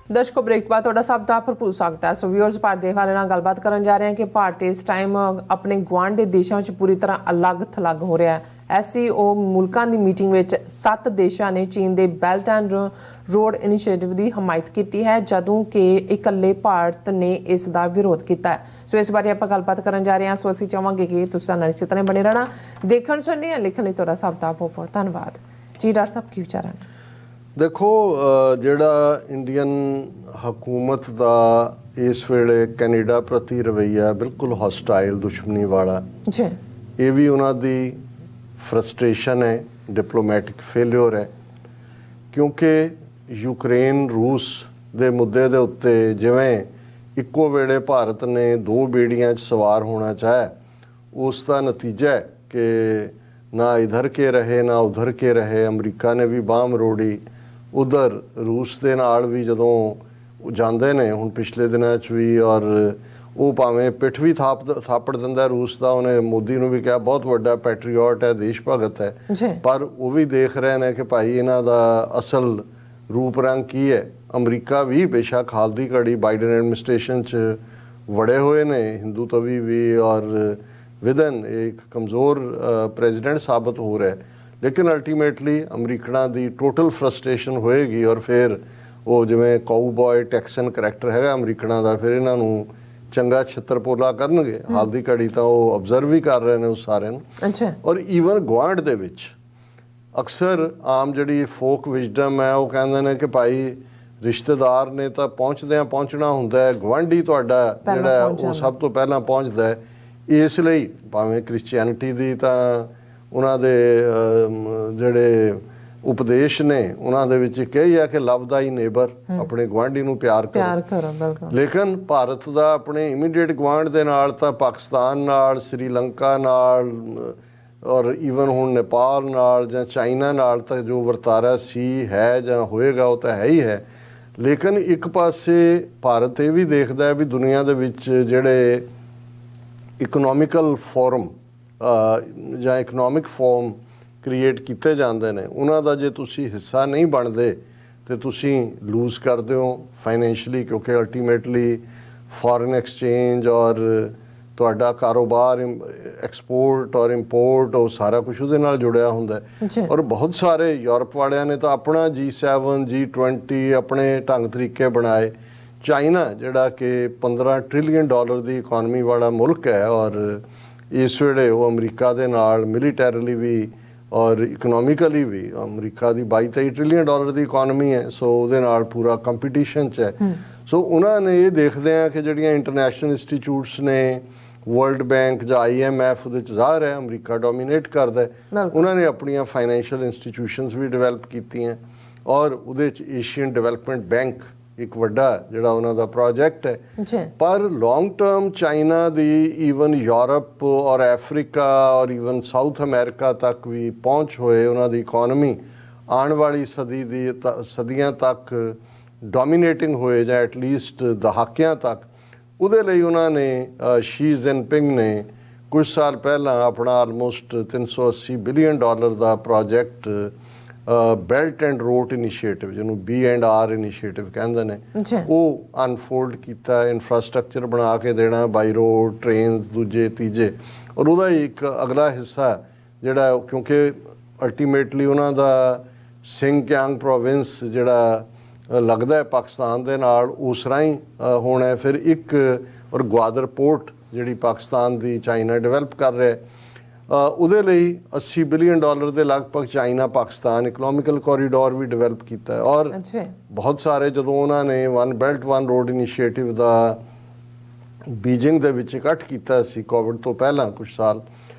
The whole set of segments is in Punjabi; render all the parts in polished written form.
ਦਰਸ਼ਕੋ ਬ੍ਰੇਕ ਬਾਅਦ ਤੁਹਾਡਾ ਸਭ ਦਾ ਭਰਪੂਰ ਸਵਾਗਤ ਹੈ। ਸੋ ਵਿਊਅਰਸ, ਭਾਰਤ ਦੇ ਹਵਾਲੇ ਨਾਲ ਗੱਲਬਾਤ ਕਰਨ ਜਾ ਰਹੇ ਹਾਂ ਕਿ ਭਾਰਤ ਇਸ ਟਾਈਮ ਆਪਣੇ ਗੁਆਂਢ ਦੇ ਦੇਸ਼ਾਂ ਵਿੱਚ ਪੂਰੀ ਤਰ੍ਹਾਂ ਅਲੱਗ-ਥਲੱਗ ਹੋ ਰਿਹਾ ਹੈ। SCO ਮੁਲਕਾਂ ਦੀ ਮੀਟਿੰਗ ਵਿੱਚ 7 ਦੇਸ਼ਾਂ ਨੇ ਚੀਨ ਦੇ ਬੈਲਟ ਐਂਡ ਰੋਡ ਇਨੀਸ਼ੀਏਟਿਵ ਦੀ ਹਮਾਇਤ ਕੀਤੀ ਹੈ, ਜਦੋਂ ਕਿ ਇਕੱਲੇ ਭਾਰਤ ਨੇ ਇਸ ਦਾ ਵਿਰੋਧ ਕੀਤਾ ਹੈ। ਸੋ ਇਸ ਬਾਰੇ ਆਪਾਂ ਗੱਲਬਾਤ ਕਰਨ ਜਾ ਰਹੇ ਹਾਂ। ਸੋ ਅਸੀਂ ਚਾਹਾਂਗੇ ਕਿ ਤੁਸੀਂ ਨਾਲ ਇਸੇ ਤਰ੍ਹਾਂ ਬਣੇ ਰਹਿਣਾ। ਦੇਖਣ ਸੁਣਨੇ ਲਿਖਣ ਲਈ ਤੁਹਾਡਾ ਸਭ ਦਾ ਬਹੁਤ-ਬਹੁਤ ਧੰਨਵਾਦ ਜੀ। ਡਾਕਟਰ ਸਾਹਿਬ ਕੀ ਵਿਚਾਰ ਹਨ? देखो, ਜਿਹੜਾ ਇੰਡੀਅਨ ਹਕੂਮਤ ਦਾ ਇਸ ਵੇਲੇ ਕੈਨੇਡਾ ਪ੍ਰਤੀ ਰਵੱਈਆ ਬਿਲਕੁਲ ਹੌਸਟਾਈਲ, ਦੁਸ਼ਮਣੀ ਵਾਲਾ ਜੀ, ਇਹ ਵੀ ਉਹਨਾਂ ਦੀ ਫਰਸਟ੍ਰੇਸ਼ਨ ਹੈ, ਡਿਪਲੋਮੈਟਿਕ ਫੇਲਿਅਰ ਹੈ। ਕਿਉਂਕਿ ਯੂਕਰੇਨ ਰੂਸ ਦੇ ਮੁੱਦੇ ਦੇ ਉੱਤੇ ਜਿਵੇਂ ਇੱਕੋ ਵੇਲੇ ਭਾਰਤ ਨੇ 2 ਬੇੜੀਆਂ 'ਚ ਸਵਾਰ ਹੋਣਾ ਚਾਹਿਆ, ਉਸ ਦਾ ਨਤੀਜਾ ਹੈ ਕਿ ਨਾ ਇਧਰ ਕੇ ਰਹੇ ਨਾ ਉਧਰ ਕੇ ਰਹੇ। ਅਮਰੀਕਾ ਨੇ ਵੀ ਬਾਂਹ ਮਰੋੜੀ, ਉਧਰ ਰੂਸ ਦੇ ਨਾਲ ਵੀ ਜਦੋਂ ਜਾਂਦੇ ਨੇ ਹੁਣ ਪਿਛਲੇ ਦਿਨਾਂ 'ਚ ਵੀ, ਔਰ ਉਹ ਭਾਵੇਂ ਪਿੱਠ ਵੀ ਥਾਪੜ ਦਿੰਦਾ ਰੂਸ ਦਾ। ਉਹਨੇ ਮੋਦੀ ਨੂੰ ਵੀ ਕਿਹਾ ਬਹੁਤ ਵੱਡਾ ਪੈਟਰੀਓਟ ਹੈ, ਦੇਸ਼ ਭਗਤ ਹੈ, ਪਰ ਉਹ ਵੀ ਦੇਖ ਰਹੇ ਨੇ ਕਿ ਭਾਈ ਇਹਨਾਂ ਦਾ ਅਸਲ ਰੂਪ ਰੰਗ ਕੀ ਹੈ। ਅਮਰੀਕਾ ਵੀ ਬੇਸ਼ੱਕ ਹਾਲ ਦੀ ਘੜੀ ਬਾਈਡਨ ਐਡਮਿਨਿਸਟ੍ਰੇਸ਼ਨ 'ਚ ਵੜੇ ਹੋਏ ਨੇ ਹਿੰਦੂਤਵੀ ਵੀ, ਔਰ ਵਿਦਨ ਇੱਕ ਕਮਜ਼ੋਰ ਪ੍ਰੈਜ਼ੀਡੈਂਟ ਸਾਬਤ ਹੋ ਰਿਹਾ, ਲੇਕਿਨ ਅਲਟੀਮੇਟਲੀ ਅਮਰੀਕਨਾਂ ਦੀ ਟੋਟਲ ਫਰਸਟ੍ਰੇਸ਼ਨ ਹੋਏਗੀ। ਔਰ ਫਿਰ ਉਹ ਜਿਵੇਂ ਕਾਊਬॉय ਟੈਕਸਨ ਕਰੈਕਟਰ ਹੈਗਾ ਅਮਰੀਕਨਾਂ ਦਾ, ਫਿਰ ਇਹਨਾਂ ਨੂੰ ਚੰਗਾ ਛਿੱਤਰਪੋਲਾ ਕਰਨਗੇ। ਹਾਲ ਦੀ ਘੜੀ ਤਾਂ ਉਹ ਅਬਜ਼ਰਵ ਵੀ ਕਰ ਰਹੇ ਨੇ ਉਸ ਸਾਰਿਆਂ ਨੂੰ। ਔਰ ਈਵਨ ਗੁਆਂਢ ਦੇ ਵਿੱਚ ਅਕਸਰ ਆਮ ਜਿਹੜੀ ਫੋਕ ਵਿਜ਼ਡਮ ਹੈ ਉਹ ਕਹਿੰਦੇ ਨੇ ਕਿ ਭਾਈ ਰਿਸ਼ਤੇਦਾਰ ਨੇ ਤਾਂ ਪਹੁੰਚਦਿਆਂ ਪਹੁੰਚਣਾ ਹੁੰਦਾ ਹੈ, ਗੁਆਂਢੀ ਤੁਹਾਡਾ ਜਿਹੜਾ ਉਹ ਸਭ ਤੋਂ ਪਹਿਲਾਂ ਪਹੁੰਚਦਾ ਹੈ। ਇਸ ਲਈ ਭਾਵੇਂ ਕ੍ਰਿਸਚੀਅਨਿਟੀ ਦੀ ਤਾਂ ਉਹਨਾਂ ਦੇ ਜਿਹੜੇ ਉਪਦੇਸ਼ ਨੇ ਉਹਨਾਂ ਦੇ ਵਿੱਚ ਇੱਕ ਇਹ ਹੈ ਕਿ ਲਵ ਦਾ ਹੀ ਨੇਬਰ, ਆਪਣੇ ਗੁਆਂਢੀ ਨੂੰ ਪਿਆਰ ਕਰੋ। ਲੇਕਿਨ ਭਾਰਤ ਦਾ ਆਪਣੇ ਇਮੀਡੀਏਟ ਗੁਆਂਢ ਦੇ ਨਾਲ ਤਾਂ ਪਾਕਿਸਤਾਨ ਨਾਲ, ਸ੍ਰੀਲੰਕਾ ਨਾਲ, ਔਰ ਈਵਨ ਹੁਣ ਨੇਪਾਲ ਨਾਲ ਜਾਂ ਚਾਈਨਾ ਨਾਲ ਤਾਂ ਜੋ ਵਰਤਾਰਾ ਸੀ ਹੈ ਜਾਂ ਹੋਏਗਾ ਉਹ ਤਾਂ ਹੈ ਹੀ ਹੈ। ਲੇਕਿਨ ਇੱਕ ਪਾਸੇ ਭਾਰਤ ਇਹ ਵੀ ਦੇਖਦਾ ਹੈ ਵੀ ਦੁਨੀਆ ਦੇ ਵਿੱਚ ਜਿਹੜੇ ਇਕਨੋਮਿਕਲ ਫੋਰਮ ਜਾਂ ਇਕਨੋਮਿਕ ਫੋਰਮ ਕ੍ਰੀਏਟ ਕੀਤੇ ਜਾਂਦੇ ਨੇ, ਉਹਨਾਂ ਦਾ ਜੇ ਤੁਸੀਂ ਹਿੱਸਾ ਨਹੀਂ ਬਣਦੇ ਤੇ ਤੁਸੀਂ ਲੂਜ਼ ਕਰਦੇ ਹੋ ਫਾਈਨੈਂਸ਼ੀਅਲੀ, ਕਿਉਂਕਿ ਅਲਟੀਮੇਟਲੀ ਫੋਰਨ ਐਕਸਚੇਂਜ ਔਰ ਤੁਹਾਡਾ ਕਾਰੋਬਾਰ, ਐਕਸਪੋਰਟ ਔਰ ਇੰਪੋਰਟ, ਉਹ ਸਾਰਾ ਕੁਝ ਉਹਦੇ ਨਾਲ ਜੁੜਿਆ ਹੁੰਦਾ ਹੈ। ਔਰ ਬਹੁਤ ਸਾਰੇ ਯੂਰਪ ਵਾਲਿਆਂ ਨੇ ਤਾਂ ਆਪਣਾ G7 G20 ਆਪਣੇ ਢੰਗ ਤਰੀਕੇ ਬਣਾਏ। ਚਾਈਨਾ ਜਿਹੜਾ ਕਿ $15 ਟ੍ਰਿਲੀਅਨ ਦੀ ਇਕੋਨਮੀ ਵਾਲਾ ਮੁਲਕ ਹੈ, ਔਰ ਇਸ ਵੇਲੇ ਉਹ ਅਮਰੀਕਾ ਦੇ ਨਾਲ ਮਿਲੀਟੈਰਲੀ ਵੀ ਔਰ ਇਕਨੋਮਿਕਲੀ ਵੀ, ਅਮਰੀਕਾ ਦੀ $22-23 ਟ੍ਰਿਲੀਅਨ ਦੀ ਇਕੋਨਮੀ ਹੈ, ਸੋ ਉਹਦੇ ਨਾਲ ਪੂਰਾ ਕੰਪੀਟੀਸ਼ਨ 'ਚ ਹੈ। ਸੋ ਉਹਨਾਂ ਨੇ ਇਹ ਦੇਖਦੇ ਆ ਕਿ ਜਿਹੜੀਆਂ ਇੰਟਰਨੈਸ਼ਨਲ ਇੰਸਟੀਚਿਊਟਸ ਨੇ, ਵਰਲਡ ਬੈਂਕ ਜਾਂ IMF, ਉਹਦੇ 'ਚ ਜ਼ਾਹਰ ਹੈ ਅਮਰੀਕਾ ਡੋਮੀਨੇਟ ਕਰਦਾ। ਉਹਨਾਂ ਨੇ ਆਪਣੀਆਂ ਫਾਈਨੈਂਸ਼ੀਅਲ ਇੰਸਟੀਚਿਊਸ਼ਨਸ ਵੀ ਡਿਵੈਲਪ ਕੀਤੀਆਂ, ਔਰ ਉਹਦੇ 'ਚ ਏਸ਼ੀਅਨ ਡਿਵੈਲਪਮੈਂਟ ਬੈਂਕ ਇੱਕ ਵੱਡਾ ਜਿਹੜਾ ਉਹਨਾਂ ਦਾ ਪ੍ਰੋਜੈਕਟ ਹੈ। ਪਰ ਲੌਂਗ ਟਰਮ ਚਾਈਨਾ ਦੀ ਈਵਨ ਯੂਰਪ ਔਰ ਅਫਰੀਕਾ ਔਰ ਈਵਨ ਸਾਊਥ ਅਮਰੀਕਾ ਤੱਕ ਵੀ ਪਹੁੰਚ ਹੋਏ ਉਹਨਾਂ ਦੀ ਇਕੋਨਮੀ ਆਉਣ ਵਾਲੀ ਸਦੀਆਂ ਤੱਕ ਡੋਮੀਨੇਟਿੰਗ ਹੋਏ, ਜਾਂ ਐਟਲੀਸਟ ਦਹਾਕਿਆਂ ਤੱਕ। ਉਹਦੇ ਲਈ ਉਹਨਾਂ ਨੇ ਸ਼ੀ ਜਿਨਪਿੰਗ ਨੇ ਕੁਝ ਸਾਲ ਪਹਿਲਾਂ ਆਪਣਾ almost $380 billion the project belt and road initiative, ਜਿਹਨੂੰ B&R ਇਨੀਸ਼ੀਏਟਿਵ ਕਹਿੰਦੇ ਨੇ, ਉਹ ਅਨਫੋਲਡ ਕੀਤਾ। ਇਨਫਰਾਸਟ੍ਰਕਚਰ ਬਣਾ ਕੇ ਦੇਣਾ, ਬਾਈ ਰੋਡ, ਟ੍ਰੇਨਸ, ਦੂਜੇ ਤੀਜੇ। ਔਰ ਉਹਦਾ ਇੱਕ ਅਗਲਾ ਹਿੱਸਾ ਜਿਹੜਾ, ਕਿਉਂਕਿ ਅਲਟੀਮੇਟਲੀ ਉਹਨਾਂ ਦਾ ਸਿੰਗਕਿਆਂਗ ਪ੍ਰੋਵਿੰਸ ਜਿਹੜਾ ਲੱਗਦਾ ਹੈ ਪਾਕਿਸਤਾਨ ਦੇ ਨਾਲ, ਉਸ ਰਾਹੀਂ ਹੋਣਾ। ਫਿਰ ਇੱਕ ਔਰ ਗਵਾਦਰ ਪੋਰਟ ਜਿਹੜੀ ਪਾਕਿਸਤਾਨ ਦੀ ਚਾਈਨਾ ਡਿਵੈਲਪ ਕਰ ਰਿਹਾ, ਉਹਦੇ ਲਈ $80 ਬਿਲੀਅਨ ਦੇ ਲਗਭਗ ਚਾਈਨਾ ਪਾਕਿਸਤਾਨ ਇਕਨੋਮਿਕਲ ਕੋਰੀਡੋਰ ਵੀ ਡਿਵੈਲਪ ਕੀਤਾ ਹੈ। ਔਰ ਬਹੁਤ ਸਾਰੇ ਜਦੋਂ ਉਹਨਾਂ ਨੇ one belt one road initiative ਦਾ ਬੀਜਿੰਗ ਦੇ ਵਿੱਚ ਇਕੱਠ ਕੀਤਾ ਸੀ ਕੋਵਿਡ ਤੋਂ ਪਹਿਲਾਂ ਕੁਝ ਸਾਲ,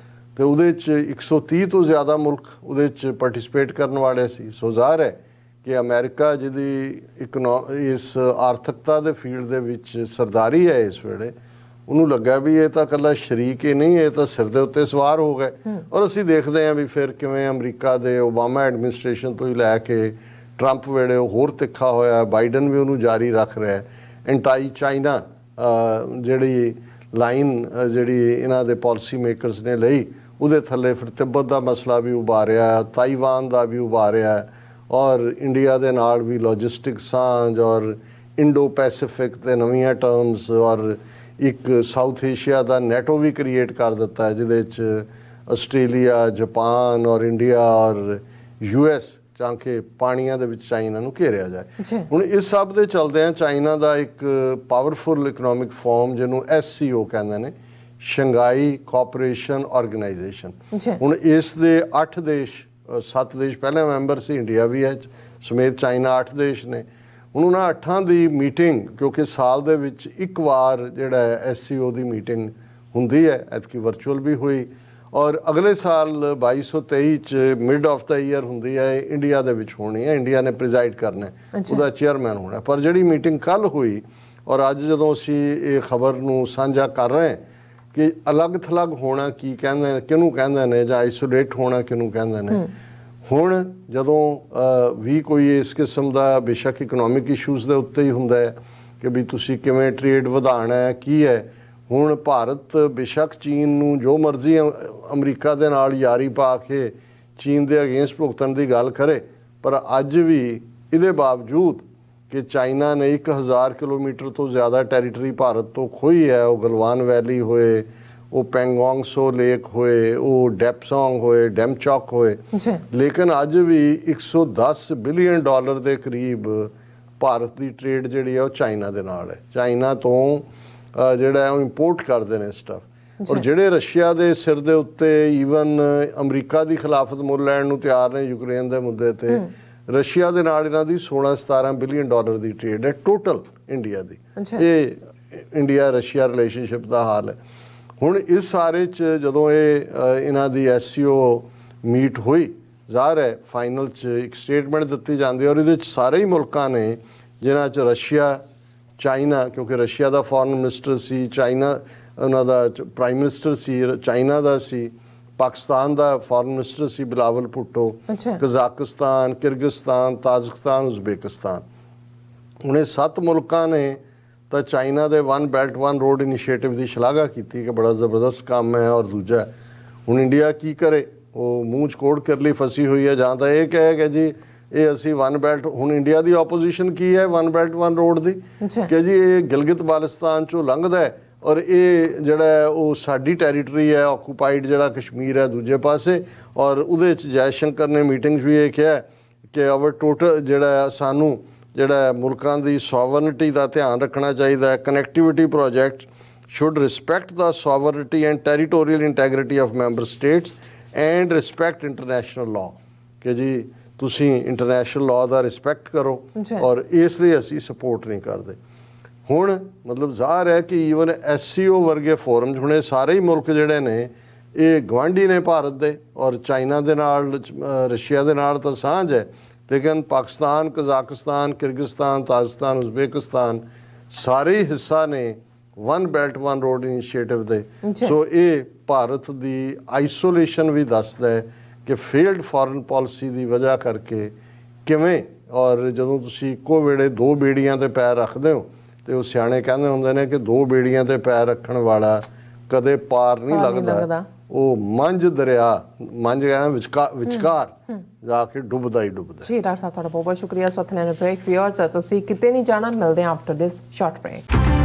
ਤੇ ਉਹਦੇ 'ਚ 130 ਤੋਂ ਜ਼ਿਆਦਾ ਮੁਲਕ ਉਹਦੇ 'ਚ ਪਾਰਟਿਸਿਪੇਟ ਕਰਨ ਵਾਲੇ ਸੀ। ਸੋ ਜ਼ਾਹਰ ਹੈ ਕਿ ਅਮਰੀਕਾ ਜਿਹਦੀ ਇਸ ਆਰਥਿਕਤਾ ਦੇ ਫੀਲਡ ਦੇ ਵਿੱਚ ਸਰਦਾਰੀ ਹੈ ਇਸ ਵੇਲੇ, ਉਹਨੂੰ ਲੱਗਾ ਵੀ ਇਹ ਤਾਂ ਇਕੱਲਾ ਸ਼ਰੀਕ ਹੀ ਨਹੀਂ, ਇਹ ਤਾਂ ਸਿਰ ਦੇ ਉੱਤੇ ਸਵਾਰ ਹੋ ਗਏ। ਔਰ ਅਸੀਂ ਦੇਖਦੇ ਹਾਂ ਵੀ ਫਿਰ ਕਿਵੇਂ ਅਮਰੀਕਾ ਦੇ ਓਬਾਮਾ ਐਡਮਿਨਿਸਟ੍ਰੇਸ਼ਨ ਤੋਂ ਹੀ ਲੈ ਕੇ ਟਰੰਪ ਵੇਲੇ ਉਹ ਹੋਰ ਤਿੱਖਾ ਹੋਇਆ, ਬਾਈਡਨ ਵੀ ਉਹਨੂੰ ਜਾਰੀ ਰੱਖ ਰਿਹਾ। ਐਂਟਾਈ ਚਾਈਨਾ ਜਿਹੜੀ ਲਾਈਨ ਜਿਹੜੀ ਇਹਨਾਂ ਦੇ ਪਾਲਿਸੀ ਮੇਕਰਸ ਨੇ ਲਈ, ਉਹਦੇ ਥੱਲੇ ਫਿਰ ਤਿੱਬਤ ਦਾ ਮਸਲਾ ਵੀ ਉਭਾਰਿਆ, ਤਾਈਵਾਨ ਦਾ ਵੀ ਉਭਾਰਿਆ, ਔਰ ਇੰਡੀਆ ਦੇ ਨਾਲ ਵੀ ਲੌਜਿਸਟਿਕ ਸਾਂਝ, ਔਰ ਇੰਡੋ ਪੈਸੀਫਿਕ ਤੇ ਨਵੀਆਂ ਟਰਮਸ ਔਰ ਇੱਕ ਸਾਊਥ ਏਸ਼ੀਆ ਦਾ ਨੈਟੋ ਵੀ ਕ੍ਰੀਏਟ ਕਰ ਦਿੱਤਾ ਹੈ, ਜਿਹਦੇ 'ਚ ਆਸਟ੍ਰੇਲੀਆ, ਜਾਪਾਨ ਔਰ ਇੰਡੀਆ ਔਰ US ਤਾਂ ਕਿ ਪਾਣੀਆਂ ਦੇ ਵਿੱਚ ਚਾਈਨਾ ਨੂੰ ਘੇਰਿਆ ਜਾਏ। ਹੁਣ ਇਸ ਸਭ ਦੇ ਚਲਦਿਆਂ ਚਾਈਨਾ ਦਾ ਇੱਕ ਪਾਵਰਫੁਲ ਇਕਨੋਮਿਕ ਫੋਰਮ ਜਿਹਨੂੰ SCO ਕਹਿੰਦੇ ਨੇ, ਸ਼ੰਘਾਈ ਕੋਆਪਰੇਸ਼ਨ ਆਰਗੇਨਾਈਜੇਸ਼ਨ। ਹੁਣ ਇਸ ਦੇ 8 ਦੇਸ਼ 7 ਦੇਸ਼ ਪਹਿਲੇ ਮੈਂਬਰ ਸੀ, ਇੰਡੀਆ ਵੀ ਹੈ ਸਮੇਤ ਚਾਈਨਾ 8 ਦੇਸ਼ ਨੇ। ਹੁਣ ਉਹਨਾਂ 8 ਦੀ ਮੀਟਿੰਗ, ਕਿਉਂਕਿ ਸਾਲ ਦੇ ਵਿੱਚ ਇੱਕ ਵਾਰ ਜਿਹੜਾ SCO ਦੀ ਮੀਟਿੰਗ ਹੁੰਦੀ ਹੈ, ਐਤਕੀ ਵਰਚੁਅਲ ਵੀ ਹੋਈ ਔਰ ਅਗਲੇ ਸਾਲ 2223 ਚ ਮਿਡ ਆਫ ਦਾ ਈਅਰ ਹੁੰਦੀ ਹੈ, ਇੰਡੀਆ ਦੇ ਵਿੱਚ ਹੋਣੀ ਹੈ, ਇੰਡੀਆ ਨੇ ਪ੍ਰੀਜ਼ਾਈਡ ਕਰਨਾ, ਉਹਦਾ ਚੇਅਰਮੈਨ ਹੋਣਾ। ਪਰ ਜਿਹੜੀ ਮੀਟਿੰਗ ਕੱਲ ਹੋਈ ਔਰ ਅੱਜ ਜਦੋਂ ਅਸੀਂ ਇਹ ਖਬਰ ਨੂੰ ਸਾਂਝਾ ਕਰ ਰਹੇ ਹਾਂ ਕਿ ਅਲੱਗ ਥਲੱਗ ਹੋਣਾ ਕੀ ਕਹਿੰਦੇ ਨੇ, ਕਿਹਨੂੰ ਕਹਿੰਦੇ ਨੇ, ਜਾਂ ਆਈਸੋਲੇਟ ਹੋਣਾ ਕਿਹਨੂੰ ਕਹਿੰਦੇ ਨੇ। ਹੁਣ ਜਦੋਂ ਵੀ ਕੋਈ ਇਸ ਕਿਸਮ ਦਾ ਬੇਸ਼ੱਕ ਇਕਨੋਮਿਕ ਇਸ਼ੂਜ਼ ਦੇ ਉੱਤੇ ਹੀ ਹੁੰਦਾ ਹੈ ਕਿ ਵੀ ਤੁਸੀਂ ਕਿਵੇਂ ਟ੍ਰੇਡ ਵਧਾਉਣਾ ਹੈ, ਕੀ ਹੈ। ਹੁਣ ਭਾਰਤ ਬੇਸ਼ੱਕ ਚੀਨ ਨੂੰ ਜੋ ਮਰਜ਼ੀ ਅਮਰੀਕਾ ਦੇ ਨਾਲ ਯਾਰੀ ਪਾ ਕੇ ਚੀਨ ਦੇ ਅਗੇਂਸਟ ਭੁਗਤਣ ਦੀ ਗੱਲ ਕਰੇ, ਪਰ ਅੱਜ ਵੀ ਇਹਦੇ ਬਾਵਜੂਦ ਕਿ ਚਾਈਨਾ ਨੇ 1000 ਕਿਲੋਮੀਟਰ ਤੋਂ ਜ਼ਿਆਦਾ ਟੈਰੀਟਰੀ ਭਾਰਤ ਤੋਂ ਖੋਈ ਹੈ, ਉਹ ਗਲਵਾਨ ਵੈਲੀ ਹੋਏ, ਉਹ ਪੈਂਗੋਂਗ ਸੋ ਲੇਕ ਹੋਏ, ਉਹ ਡੈਪਸੋਂਗ ਹੋਏ, ਡੈਮਚੌਕ ਹੋਏ, ਲੇਕਿਨ ਅੱਜ ਵੀ $110 ਬਿਲੀਅਨ ਦੇ ਕਰੀਬ ਭਾਰਤ ਦੀ ਟ੍ਰੇਡ ਜਿਹੜੀ ਹੈ ਉਹ ਚਾਈਨਾ ਦੇ ਨਾਲ ਹੈ। ਚਾਈਨਾ ਤੋਂ ਜਿਹੜਾ ਉਹ ਇੰਪੋਰਟ ਕਰਦੇ ਨੇ ਸਟਫ। ਔਰ ਜਿਹੜੇ ਰਸ਼ੀਆ ਦੇ ਸਿਰ ਦੇ ਉੱਤੇ ਈਵਨ ਅਮਰੀਕਾ ਦੀ ਖਿਲਾਫਤ ਮੁੱਲ ਲੈਣ ਨੂੰ ਤਿਆਰ ਨੇ ਯੂਕਰੇਨ ਦੇ ਮੁੱਦੇ ਤੇ, ਰਸ਼ੀਆ ਦੇ ਨਾਲ ਇਹਨਾਂ ਦੀ 16-17 ਬਿਲੀਅਨ ਡਾਲਰ ਦੀ ਟ੍ਰੇਡ ਹੈ ਟੋਟਲ ਇੰਡੀਆ ਦੀ। ਇਹ ਇੰਡੀਆ ਰਸ਼ੀਆ ਰਿਲੇਸ਼ਨਸ਼ਿਪ ਦਾ ਹਾਲ ਹੈ। ਹੁਣ ਇਸ ਸਾਰੇ 'ਚ ਜਦੋਂ ਇਹਨਾਂ ਦੀ SCO ਮੀਟ ਹੋਈ, ਜ਼ਾਹਰ ਹੈ ਫਾਈਨਲ 'ਚ ਇੱਕ ਸਟੇਟਮੈਂਟ ਦਿੱਤੀ ਜਾਂਦੀ ਔਰ ਇਹਦੇ 'ਚ ਸਾਰੇ ਹੀ ਮੁਲਕਾਂ ਨੇ ਜਿਨ੍ਹਾਂ 'ਚ ਰਸ਼ੀਆ, ਚਾਈਨਾ, ਕਿਉਂਕਿ ਰਸ਼ੀਆ ਦਾ ਫੋਰਨ ਮਿਨਿਸਟਰ ਸੀ, ਚਾਈਨਾ ਉਹਨਾਂ ਦਾ ਪ੍ਰਾਈਮ ਮਿਨਿਸਟਰ ਸੀ, ਚਾਈਨਾ ਦਾ ਸੀ, ਪਾਕਿਸਤਾਨ ਦਾ ਫੋਰਨ ਮਿਨਿਸਟਰ ਸੀ Bilawal Bhutto, Kazakhstan, Kyrgyzstan, Tajikistan, Uzbekistan. ਹੁਣ ਇਹ 7 ਮੁਲਕਾਂ ਨੇ ਤਾਂ ਚਾਈਨਾ ਦੇ one belt one road initiative ਦੀ ਸ਼ਲਾਘਾ ਕੀਤੀ ਕਿ ਬੜਾ ਜ਼ਬਰਦਸਤ ਕੰਮ ਹੈ। ਔਰ ਦੂਜਾ ਹੁਣ ਇੰਡੀਆ ਕੀ ਕਰੇ, ਉਹ ਮੂੰਹ 'ਚ ਕੋੜ ਕਰ ਲਈ ਫਸੀ ਹੋਈ ਹੈ। ਜਾਂ ਤਾਂ ਇਹ ਕਹੇ ਕਿ ਜੀ ਇਹ ਅਸੀਂ ਵਨ ਬੈਲਟ, ਹੁਣ ਇੰਡੀਆ ਦੀ ਆਪੋਜੀਸ਼ਨ ਕੀ ਹੈ ਵਨ ਬੈਲਟ ਵਨ ਰੋਡ ਦੀ, ਕਿ ਜੀ ਇਹ ਗਿਲਗਿਤ ਬਾਲਸਤਾਨ 'ਚੋਂ ਲੰਘਦਾ ਹੈ ਔਰ ਇਹ ਜਿਹੜਾ ਉਹ ਸਾਡੀ ਟੈਰੀਟਰੀ ਹੈ, ਆਕੂਪਾਈਡ ਜਿਹੜਾ ਕਸ਼ਮੀਰ ਹੈ ਦੂਜੇ ਪਾਸੇ। ਔਰ ਉਹਦੇ 'ਚ ਜੈ ਸ਼ੰਕਰ ਨੇ ਮੀਟਿੰਗ 'ਚ ਵੀ ਇਹ ਕਿਹਾ ਕਿ ਆਵਰ ਟੋਟਲ ਜਿਹੜਾ ਸਾਨੂੰ ਜਿਹੜਾ ਮੁਲਕਾਂ ਦੀ ਸੋਵਰਨਿਟੀ ਦਾ ਧਿਆਨ ਰੱਖਣਾ ਚਾਹੀਦਾ ਹੈ। Connectivity project should respect the sovereignty and territorial integrity of member states and respect international law, ਕਿ ਜੀ ਤੁਸੀਂ ਇੰਟਰਨੈਸ਼ਨਲ ਲਾਅ ਦਾ ਰਿਸਪੈਕਟ ਕਰੋ ਔਰ ਇਸ ਲਈ ਅਸੀਂ ਸਪੋਰਟ ਨਹੀਂ ਕਰਦੇ। ਹੁਣ ਮਤਲਬ ਜ਼ਾਹਰ ਹੈ ਕਿ ਈਵਨ SCO ਵਰਗੇ ਫੋਰਮ 'ਚ ਹੁਣ ਇਹ ਸਾਰੇ ਹੀ ਮੁਲਕ ਜਿਹੜੇ ਨੇ ਇਹ ਗਵਾਂਢੀ ਨੇ ਭਾਰਤ ਦੇ ਔਰ ਚਾਈਨਾ ਦੇ ਨਾਲ, ਰਸ਼ੀਆ ਦੇ ਨਾਲ ਤਾਂ ਸਾਂਝ ਹੈ, ਲੇਕਿਨ Pakistan, Kazakhstan, Kyrgyzstan, Tajikistan, Uzbekistan ਸਾਰੇ ਹਿੱਸਾ ਨੇ one belt one road initiative ਦੇ। ਸੋ ਇਹ ਭਾਰਤ ਦੀ ਆਈਸੋਲੇਸ਼ਨ ਵੀ ਦੱਸਦਾ ਹੈ ਕਿ ਫੇਲਡ ਫੋਰਨ ਪਾਲਿਸੀ ਦੀ ਵਜ੍ਹਾ ਕਰਕੇ ਕਿਵੇਂ, ਔਰ ਜਦੋਂ ਤੁਸੀਂ ਇੱਕੋ ਵੇਲੇ 2 ਬੇੜੀਆਂ ਤੇ ਪੈਰ ਰੱਖਦੇ ਹੋ ਤੇ ਉਹ ਸਿਆਣੇ ਕਹਿੰਦੇ ਹੁੰਦੇ ਨੇ ਕਿ 2 ਬੇੜੀਆਂ ਤੇ ਪੈਰ ਰੱਖਣ ਵਾਲਾ ਕਦੇ ਪਾਰ ਨਹੀਂ ਲੱਗਦਾ, ਉਹ ਮੰਝ ਦਰਿਆ, ਮੰਝ ਗਿਆ ਵਿਚਕਾਰ ਜਾ ਕੇ ਡੁੱਬਦਾ ਹੀ ਡੁੱਬਦਾ। ਜੀ ਡਾਕਟਰ ਸਾਹਿਬ ਤੁਹਾਡਾ ਬਹੁਤ ਬਹੁਤ ਸ਼ੁਕਰੀਆ। ਸੋ ਲੈਣ ਬ੍ਰੇਕ ਵਿਅਰਸ ਤੁਸੀਂ ਕਿਤੇ ਨਹੀਂ ਜਾਣਾ, ਮਿਲਦੇ ਹਾਂ ਆਫਟਰ ਦਿਸ ਸ਼ਾਰਟ ਬ੍ਰੇਕ।